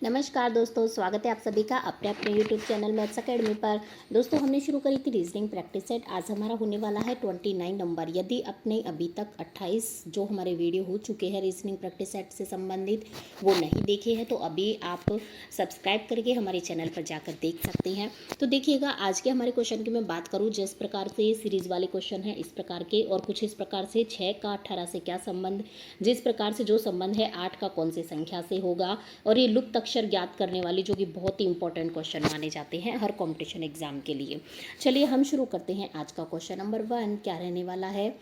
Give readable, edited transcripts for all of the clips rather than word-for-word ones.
नमस्कार दोस्तों, स्वागत है आप सभी का अपने अपने यूट्यूब चैनल मैथ्स अकेडमी पर। दोस्तों हमने शुरू करी थी रीजनिंग प्रैक्टिस सेट। आज हमारा होने वाला है 29 नंबर। यदि आपने अभी तक 28 जो हमारे वीडियो हो चुके हैं रीजनिंग प्रैक्टिस सेट से संबंधित वो नहीं देखे हैं तो अभी आप सब्सक्राइब करके हमारे चैनल पर जाकर देख सकते हैं। तो देखिएगा, आज के हमारे क्वेश्चन की मैं बात करूँ, जिस प्रकार से सीरीज वाले क्वेश्चन हैं इस प्रकार के, और कुछ इस प्रकार से 6 का 18 से क्या संबंध, जिस प्रकार से जो संबंध है 8 का कौन सी संख्या से होगा, और ये लुप्त अक्षर ज्ञात करने वाली जो कि बहुत ही इंपॉर्टेंट क्वेश्चन माने जाते हैं हर कंपटीशन एग्जाम के लिए। चलिए हम शुरू करते हैं। आज का क्वेश्चन नंबर 1 क्या रहने वाला है,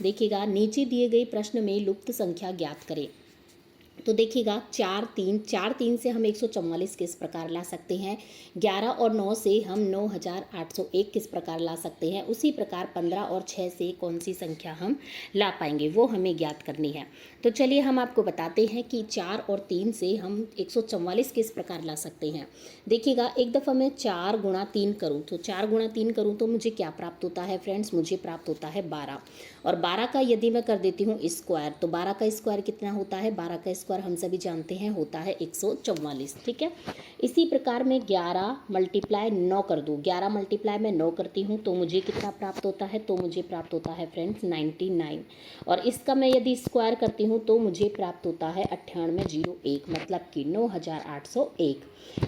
देखिएगा। नीचे दिए गए प्रश्न में लुप्त संख्या ज्ञात करें। तो देखिएगा, 4 3 से हम 144 किस प्रकार ला सकते हैं। 11 और 9 से हम 9801 किस प्रकार ला सकते हैं। उसी प्रकार 15 और 6 से कौन सी संख्या हम ला पाएंगे वो हमें ज्ञात करनी है। तो चलिए हम आपको बताते हैं कि 4 और 3 से हम 144 किस प्रकार ला सकते हैं। देखिएगा, एक दफ़ा मैं 4 गुणा 3 करूँ तो 4 गुणा 3 करूँ तो मुझे क्या प्राप्त होता है फ्रेंड्स, मुझे प्राप्त होता है 12। और 12 का यदि मैं कर देती हूँ स्क्वायर तो 12 का स्क्वायर कितना होता है, 12 का स्क्वायर हम सभी जानते हैं होता है 144। ठीक है। इसी प्रकार मैं 11 मल्टीप्लाई 9 कर दूँ, 11 मल्टीप्लाई मैं 9 करती हूँ तो मुझे कितना प्राप्त होता है, तो मुझे प्राप्त होता है फ्रेंड्स 99। और इसका मैं यदि स्क्वायर करती हूँ तो मुझे प्राप्त होता है 9801, मतलब कि 9801।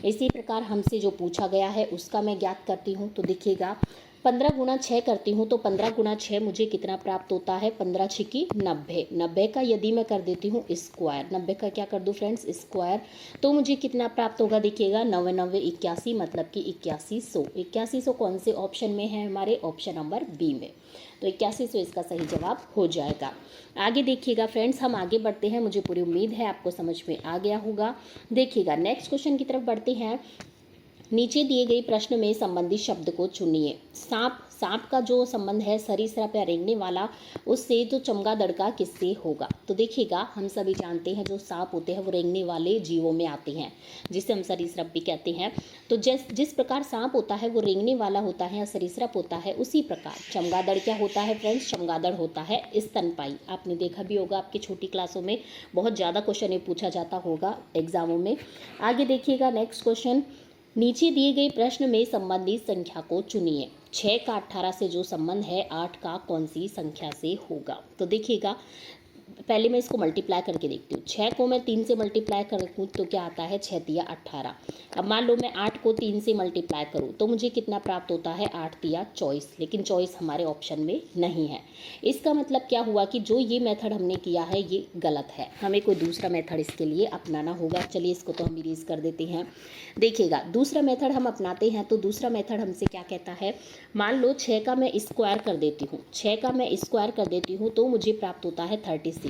इसी प्रकार हमसे जो पूछा गया है उसका मैं ज्ञात करती हूँ। तो देखिएगा, 15 गुणा 6 करती हूँ तो 15 गुणा 6 मुझे कितना प्राप्त होता है, 15 6 90। 90 का यदि मैं कर देती हूँ स्क्वायर, 90 का क्या कर दूँ फ्रेंड्स स्क्वायर, तो मुझे कितना प्राप्त होगा। देखिएगा, 9 9 81, मतलब कि 8100। 8100 कौन से ऑप्शन में है, हमारे ऑप्शन नंबर बी में। तो 8100 इसका सही जवाब हो जाएगा। आगे देखिएगा फ्रेंड्स, हम आगे बढ़ते हैं। मुझे पूरी उम्मीद है आपको समझ में आ गया होगा। देखिएगा, नेक्स्ट क्वेश्चन की तरफ बढ़ते हैं। नीचे दिए गए प्रश्न में संबंधित शब्द को चुनिए। सांप, सांप का जो संबंध है सरीसृप या रेंगने वाला, उससे जो चमगादड़ का किससे होगा। तो देखिएगा, हम सभी जानते हैं जो सांप होते हैं वो रेंगने वाले जीवों में आते हैं, जिसे हम सरीसृप भी कहते हैं। तो जिस प्रकार सांप होता है वो रेंगने वाला होता है या सरीसृप होता है, उसी प्रकार चमगादड़ क्या होता है फ्रेंड्स, चमगादड़ होता है स्तनपायी। आपने देखा भी होगा, आपकी छोटी क्लासों में बहुत ज़्यादा क्वेश्चन ये पूछा जाता होगा एग्जामों में। आगे देखिएगा, नेक्स्ट क्वेश्चन, नीचे दिए गए प्रश्न में संबंधित संख्या को चुनिए। 6 का 18 से जो संबंध है 8 का कौन सी संख्या से होगा। तो देखिएगा, पहले मैं इसको मल्टीप्लाई करके देखती हूँ। 6 को मैं 3 से मल्टीप्लाई करूँ तो क्या आता है, 6 तिया 18। अब मान लो मैं 8 को 3 से मल्टीप्लाई करूँ तो मुझे कितना प्राप्त होता है, 8 तिया 24। लेकिन 24 हमारे ऑप्शन में नहीं है। इसका मतलब क्या हुआ कि जो ये मेथड हमने किया है ये गलत है, हमें कोई दूसरा मेथड इसके लिए अपनाना होगा। चलिए इसको तो हम इरेज कर देते हैं। देखिएगा, दूसरा मेथड हम अपनाते हैं तो दूसरा मेथड हमसे क्या कहता है, मान लो 6 का मैं स्क्वायर कर देती हूँ, 6 का मैं स्क्वायर कर देती हूँ तो मुझे प्राप्त होता है 36।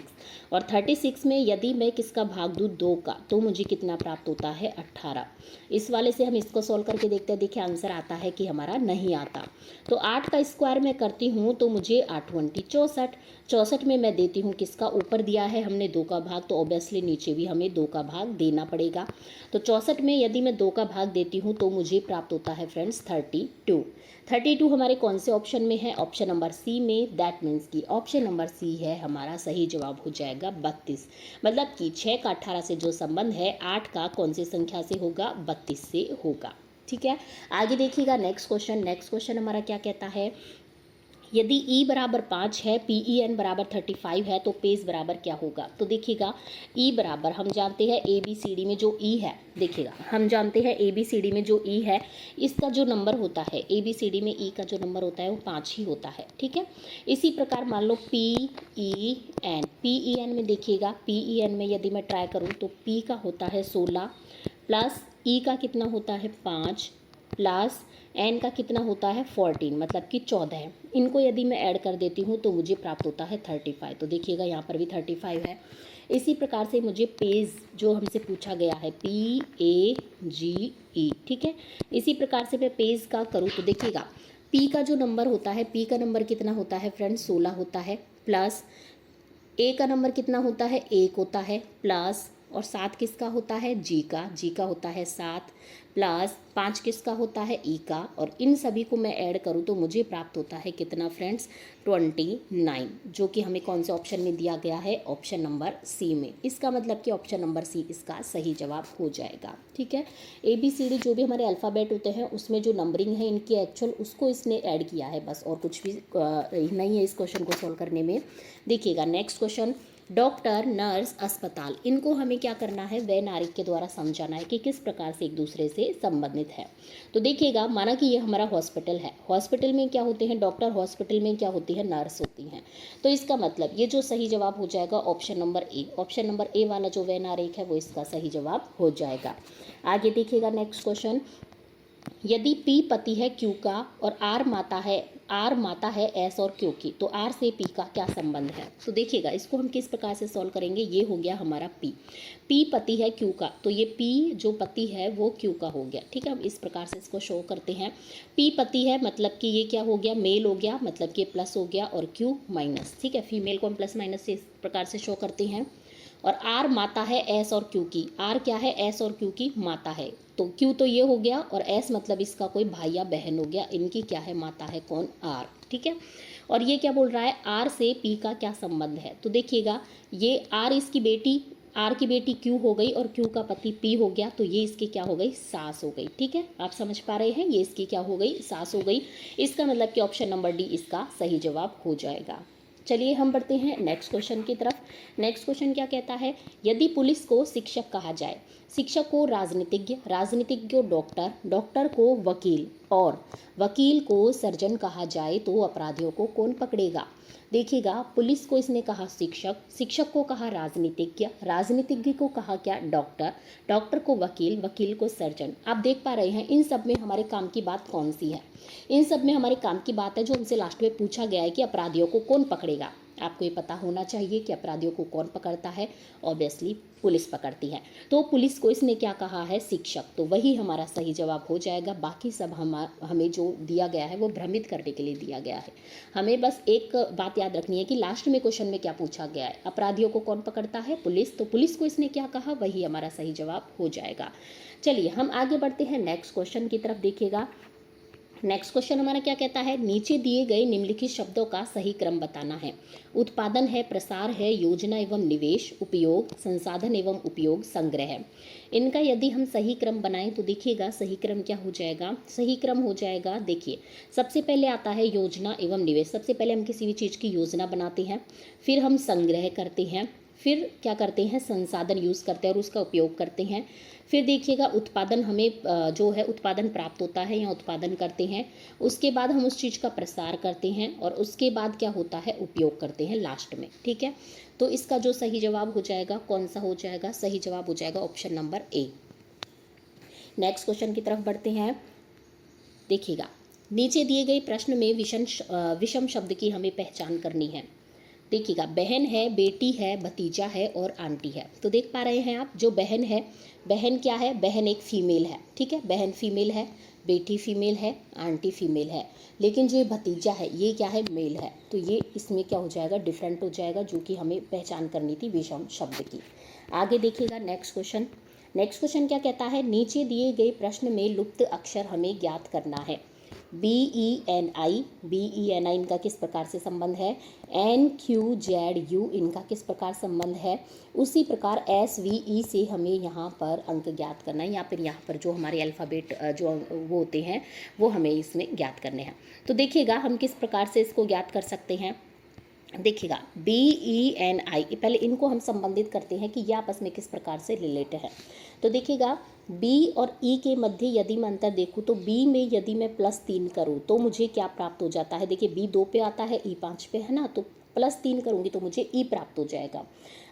और 36 में यदि मैं किसका भाग दूँ, 2 का, तो मुझे कितना प्राप्त होता है, 18। इस वाले से हम इसको सॉल्व करके देखते हैं। देखिए आंसर आता है कि हमारा नहीं आता। तो 8 का स्क्वायर मैं करती हूँ तो मुझे 8 20 64। 64 में मैं देती हूँ किसका, ऊपर दिया है हमने 2 का भाग, तो ऑब्वियसली नीचे भी हमें 2 का भाग देना पड़ेगा। तो 64 में यदि मैं 2 का भाग देती हूँ तो मुझे प्राप्त होता है फ्रेंड्स 32। 32 हमारे कौन से ऑप्शन में है, ऑप्शन नंबर सी में। दैट मीन्स कि ऑप्शन नंबर सी है हमारा सही जवाब हो जाएगा 32। मतलब कि 6 का 18 से जो संबंध है 8 का कौन सी संख्या से होगा, 32 से होगा। ठीक है। आगे देखिएगा, नेक्स्ट क्वेश्चन। नेक्स्ट क्वेश्चन हमारा क्या कहता है, यदि e बराबर 5 है, PEN बराबर 35 है तो पेज बराबर क्या होगा। तो देखिएगा, e बराबर हम जानते हैं ABCD में जो e है, देखिएगा हम जानते हैं ABCD में जो e है, इसका जो नंबर होता है ABCD में e का जो नंबर होता है वो 5 ही होता है। ठीक है। इसी प्रकार मान लो PEN में देखिएगा, PEN में यदि मैं ट्राई करूँ तो p का होता है 16 प्लस e का कितना होता है 5 प्लस n का कितना होता है 14, मतलब कि 14 है। इनको यदि मैं ऐड कर देती हूँ तो मुझे प्राप्त होता है 35। तो देखिएगा यहाँ पर भी 35 है। इसी प्रकार से मुझे पेज जो हमसे पूछा गया है PAGE, ठीक है। इसी प्रकार से मैं पेज का करूँ तो देखिएगा, p का जो नंबर होता है, p का नंबर कितना होता है फ्रेंड्स 16 होता है, प्लस a का नंबर कितना होता है 1 होता है, प्लस और 7 किसका होता है, जी का होता है 7 प्लस 5 किसका होता है, ई का, और इन सभी को मैं ऐड करूँ तो मुझे प्राप्त होता है कितना फ्रेंड्स, 29, जो कि हमें कौन से ऑप्शन में दिया गया है, ऑप्शन नंबर सी में। इसका मतलब कि ऑप्शन नंबर सी इसका सही जवाब हो जाएगा। ठीक है, ABCD जो भी हमारे अल्फ़ाबेट होते हैं उसमें जो नंबरिंग है इनकी एक्चुअल, उसको इसने ऐड किया है बस, और कुछ भी नहीं है इस क्वेश्चन को सॉल्व करने में। देखिएगा नेक्स्ट क्वेश्चन, डॉक्टर, नर्स, अस्पताल, इनको हमें क्या करना है, वैनारिक के द्वारा समझाना है कि किस प्रकार से एक दूसरे से संबंधित है। तो देखिएगा, माना कि ये हमारा हॉस्पिटल है, हॉस्पिटल में क्या होते हैं डॉक्टर, हॉस्पिटल में क्या होती है, नर्स होती हैं। तो इसका मतलब ये जो सही जवाब हो जाएगा option number A, option number A वाला जो वैनारिक है वो इसका सही जवाब हो जाएगा। आगे देखिएगा नेक्स्ट क्वेश्चन, यदि P पति है Q का और R माता है S और Q की, तो R से P का क्या संबंध है। तो देखिएगा इसको हम किस प्रकार से सॉल्व करेंगे, ये हो गया हमारा P पति है Q का, तो ये P जो पति है वो Q का हो गया। ठीक है, हम इस प्रकार से इसको शो करते हैं, P पति है मतलब कि ये क्या हो गया, मेल हो गया, मतलब कि प्लस हो गया, और Q माइनस। ठीक है, फीमेल को हम प्लस माइनस से इस प्रकार से शो करते हैं। और R माता है S और Q की, R क्या है, S और Q की माता है, तो Q तो ये हो गया, और S मतलब इसका कोई भाई या बहन हो गया, इनकी क्या है, माता है कौन, R। ठीक है, और ये क्या बोल रहा है, R से P का क्या संबंध है। तो देखिएगा ये R इसकी बेटी, R की बेटी Q हो गई, और Q का पति P हो गया, तो ये इसकी क्या हो गई, सास हो गई। ठीक है, आप समझ पा रहे हैं, ये इसकी क्या हो गई, सास हो गई। इसका मतलब कि ऑप्शन नंबर डी इसका सही जवाब हो जाएगा। चलिए हम बढ़ते हैं नेक्स्ट क्वेश्चन की तरफ। नेक्स्ट क्वेश्चन क्या कहता है, यदि पुलिस को शिक्षक कहा जाए, शिक्षक को राजनीतिज्ञ, राजनीतिज्ञ को डॉक्टर, डॉक्टर को वकील, और वकील को सर्जन कहा जाए तो अपराधियों को कौन पकड़ेगा। देखिएगा, पुलिस को इसने कहा शिक्षक, शिक्षक को कहा राजनीतिज्ञ, राजनीतिज्ञ को कहा क्या, डॉक्टर, डॉक्टर को वकील, वकील को सर्जन। आप देख पा रहे हैं इन सब में हमारे काम की बात कौन सी है, इन सब में हमारे काम की बात है जो हमसे लास्ट में पूछा गया है कि अपराधियों को कौन पकड़ेगा। आपको ये पता होना चाहिए कि अपराधियों को कौन पकड़ता है, ऑब्वियसली पुलिस पकड़ती है। तो पुलिस को इसने क्या कहा है, शिक्षक, तो वही हमारा सही जवाब हो जाएगा। बाकी सब हमें जो दिया गया है वो भ्रमित करने के लिए दिया गया है। हमें बस एक बात याद रखनी है कि लास्ट में क्वेश्चन में क्या पूछा गया है, अपराधियों को कौन पकड़ता है, पुलिस, तो पुलिस को इसने क्या कहा, वही हमारा सही जवाब हो जाएगा। चलिए हम आगे बढ़ते हैं नेक्स्ट क्वेश्चन की तरफ। देखिएगा नेक्स्ट क्वेश्चन हमारा क्या कहता है, नीचे दिए गए निम्नलिखित शब्दों का सही क्रम बताना है। उत्पादन है, प्रसार है, योजना एवं निवेश, उपयोग, संसाधन एवं उपयोग, संग्रह है। इनका यदि हम सही क्रम बनाएं तो देखिएगा सही क्रम क्या हो जाएगा, सही क्रम हो जाएगा, देखिए सबसे पहले आता है योजना एवं निवेश। सबसे पहले हम किसी भी चीज़ की योजना बनाते हैं, फिर हम संग्रह करते हैं, फिर क्या करते हैं, संसाधन यूज़ करते हैं और उसका उपयोग करते हैं। फिर देखिएगा उत्पादन, हमें जो है उत्पादन प्राप्त होता है या उत्पादन करते हैं, उसके बाद हम उस चीज़ का प्रसार करते हैं, और उसके बाद क्या होता है, उपयोग करते हैं लास्ट में। ठीक है, तो इसका जो सही जवाब हो जाएगा कौन सा हो जाएगा, सही जवाब हो जाएगा option number A. Next question की तरफ बढ़ते हैं। देखिएगा नीचे दिए गए प्रश्न में विषम शब्द की हमें पहचान करनी है। देखिएगा बहन है, बेटी है, भतीजा है और आंटी है। तो देख पा रहे हैं आप, जो बहन है, बहन क्या है, बहन एक फीमेल है। ठीक है, बहन फीमेल है, बेटी फीमेल है, आंटी फीमेल है। लेकिन जो भतीजा है ये क्या है, मेल है। तो ये इसमें क्या हो जाएगा, डिफरेंट हो जाएगा, जो कि हमें पहचान करनी थी विषम शब्द की। आगे देखिएगा नेक्स्ट क्वेश्चन। नेक्स्ट क्वेश्चन क्या कहता है, नीचे दिए गए प्रश्न में लुप्त अक्षर हमें ज्ञात करना है। BENI, BENI इनका किस प्रकार से संबंध है, NQZU इनका किस प्रकार संबंध है। उसी प्रकार SVE से हमें यहाँ पर अंक ज्ञात करना है, या फिर यहाँ पर जो हमारे अल्फ़ाबेट जो वो होते हैं वो हमें इसमें ज्ञात करने हैं। तो देखिएगा हम किस प्रकार से इसको ज्ञात कर सकते हैं। देखिएगा BENI, पहले इनको हम संबंधित करते हैं कि ये आपस में किस प्रकार से रिलेटेड है। तो देखिएगा B और E के मध्य यदि मैं अंतर देखूँ तो B में यदि मैं +3 करूँ तो मुझे क्या प्राप्त हो जाता है। देखिए B 2 पे आता है, E 5 पे है ना, तो +3 करूँगी तो मुझे E प्राप्त हो जाएगा।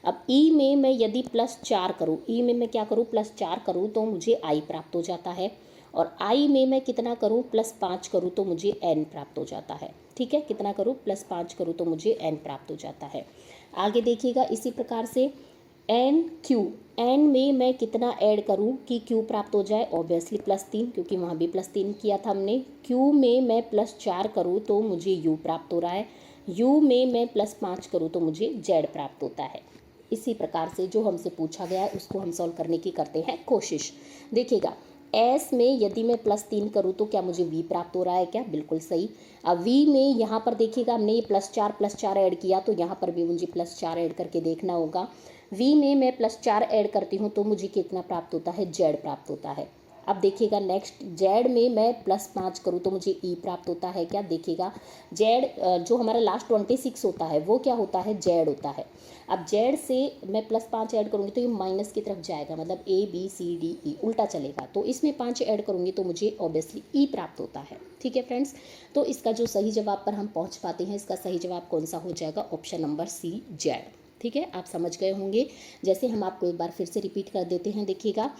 अब E में मैं यदि +4 करूँ, E में मैं क्या करूँ, +4 करूँ तो मुझे I प्राप्त हो जाता है। और I में मैं कितना करूँ, +5 करूँ तो मुझे N प्राप्त हो जाता है। ठीक है, कितना करूँ, +5 करूँ तो मुझे N प्राप्त हो जाता है। आगे देखिएगा इसी प्रकार से NQ, N में मैं कितना ऐड करूँ कि Q प्राप्त हो जाए, ऑब्वियसली +3, क्योंकि वहाँ भी +3 किया था हमने। Q में मैं +4 करूँ तो मुझे U प्राप्त हो रहा है, U में मैं +5 करूँ तो मुझे Z प्राप्त होता है। इसी प्रकार से जो हमसे पूछा गया है उसको हम सॉल्व करने की करते हैं कोशिश। देखिएगा, एस में यदि मैं +3 करूँ तो क्या मुझे वी प्राप्त हो रहा है क्या? बिल्कुल सही। अब वी में यहाँ पर देखिएगा हमने ये +4 ऐड किया, तो यहाँ पर भी मुझे +4 ऐड करके देखना होगा। वी में मैं +4 ऐड करती हूँ तो मुझे कितना प्राप्त होता है? जेड प्राप्त होता है। अब देखिएगा नेक्स्ट, जेड में मैं +5 करूँ तो मुझे ई प्राप्त होता है क्या? देखिएगा, जेड जो हमारा लास्ट 26 होता है वो क्या होता है? जेड होता है। अब जेड से मैं +5 ऐड करूँगी तो ये माइनस की तरफ जाएगा, मतलब ABCDE उल्टा चलेगा, तो इसमें 5 ऐड करूँगी तो मुझे ऑब्वियसली ई प्राप्त होता है। ठीक है फ्रेंड्स, तो इसका जो सही जवाब पर हम पहुँच पाते हैं, इसका सही जवाब कौन सा हो जाएगा? Option number C, Z. ठीक है, आप समझ गए होंगे। जैसे हम आपको एक बार फिर से रिपीट कर देते हैं। देखिएगा,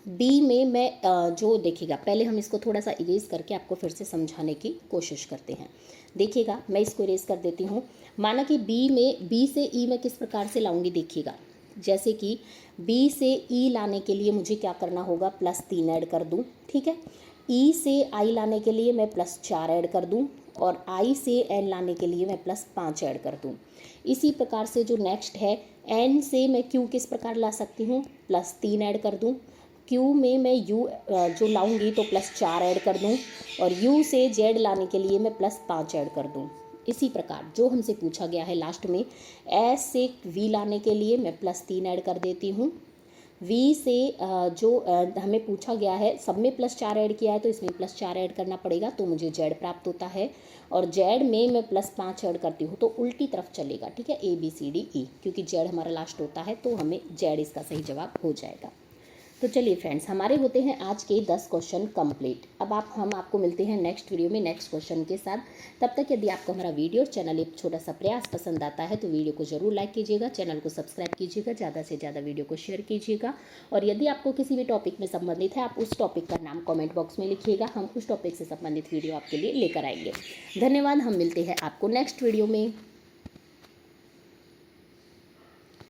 बी में मैं जो देखिएगा, पहले हम इसको थोड़ा सा इरेज करके आपको फिर से समझाने की कोशिश करते हैं। देखिएगा, मैं इसको इरेज कर देती हूँ। माना कि बी से ई मैं किस प्रकार से लाऊंगी? देखिएगा, जैसे कि बी से ई लाने के लिए मुझे क्या करना होगा? +3 ऐड कर दूँ। ठीक है, ई से आई लाने के लिए मैं +4 ऐड कर दूँ, और आई से एन लाने के लिए मैं +5 ऐड कर दूँ। इसी प्रकार से जो नेक्स्ट है, एन से मैं क्यू किस प्रकार ला सकती हूँ? +3 ऐड कर दूँ। क्यू में मैं यू जो लाऊंगी तो +4 ऐड कर दूं, और यू से जेड लाने के लिए मैं +5 ऐड कर दूं। इसी प्रकार जो हमसे पूछा गया है लास्ट में, एस से वी लाने के लिए मैं +3 ऐड कर देती हूँ। वी से जो हमें पूछा गया है, सब में +4 ऐड किया है तो इसमें +4 ऐड करना पड़ेगा, तो मुझे जेड प्राप्त होता है। और जेड में मैं +5 ऐड करती हूँ तो उल्टी तरफ चलेगा। ठीक है, ABCDE, क्योंकि जेड हमारा लास्ट होता है तो हमें जेड इसका सही जवाब हो जाएगा। तो चलिए फ्रेंड्स, हमारे होते हैं आज के 10 क्वेश्चन कंप्लीट। अब हम आपको मिलते हैं नेक्स्ट वीडियो में नेक्स्ट क्वेश्चन के साथ। तब तक यदि आपको हमारा वीडियो चैनल एक छोटा सा प्रयास पसंद आता है तो वीडियो को जरूर लाइक कीजिएगा, चैनल को सब्सक्राइब कीजिएगा, ज़्यादा से ज़्यादा वीडियो को शेयर कीजिएगा। और यदि आपको किसी भी टॉपिक में संबंधित है, आप उस टॉपिक का नाम कॉमेंट बॉक्स में लिखिएगा, हम उस टॉपिक से संबंधित वीडियो आपके लिए लेकर आएंगे। धन्यवाद, हम मिलते हैं आपको नेक्स्ट वीडियो में।